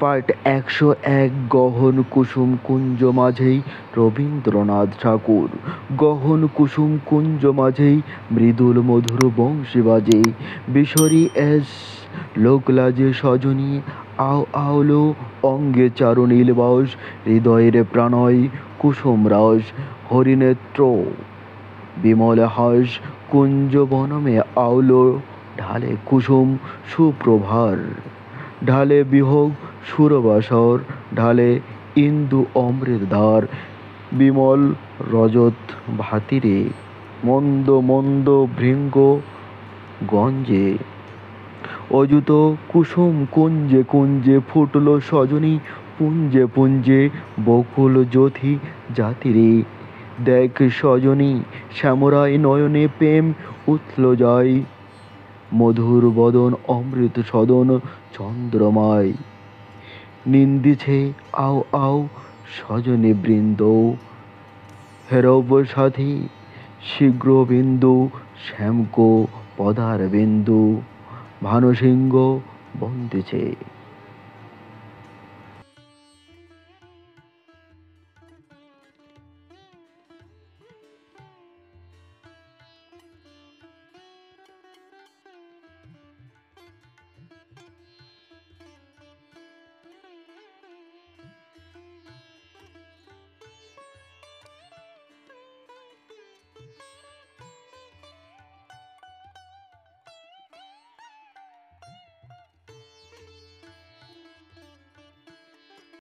Part 101 গহন কুসুম কুঞ্জ মাঝেই রবীন্দ্রনাথ ঠাকুর। গহন কুসুম কুঞ্জ মাঝেই মৃদুল মধুর বংশী বাজে। বিশরী এস লোকলাজে সজনী আও আওলো অঙ্গে চারু নীলবাস হৃদয়ের প্রাণয় কুসুম রস হরিনেত্র বিমল হাস কুঞ্জ বনমে আওলো ঢালে কুসুম সুপ্রভার ঢালে বিহগ সুরবাসর ঢালে ইন্দু অমৃত ধার বিমল রজত ভাতিরে মন্দ মন্দ ভৃঙ্গ গঞ্জে অযুত কুসুম কুঞ্জে কুঞ্জে ফুটলো সজনী পুঞ্জে পুঞ্জে বকুল জ্যোতি জাতিরে দেখ সজনী শ্যামরায় নয়নে প্রেম উথল যায় মধুর বদন অমৃত সদন চন্দ্রমায় নিন্দিছে আও আও সজনী বৃন্দ হেরব সাথী শীঘ্র বিন্দু শ্যামকো পদার বিন্দু ভানুসিংহ বন্দিছে।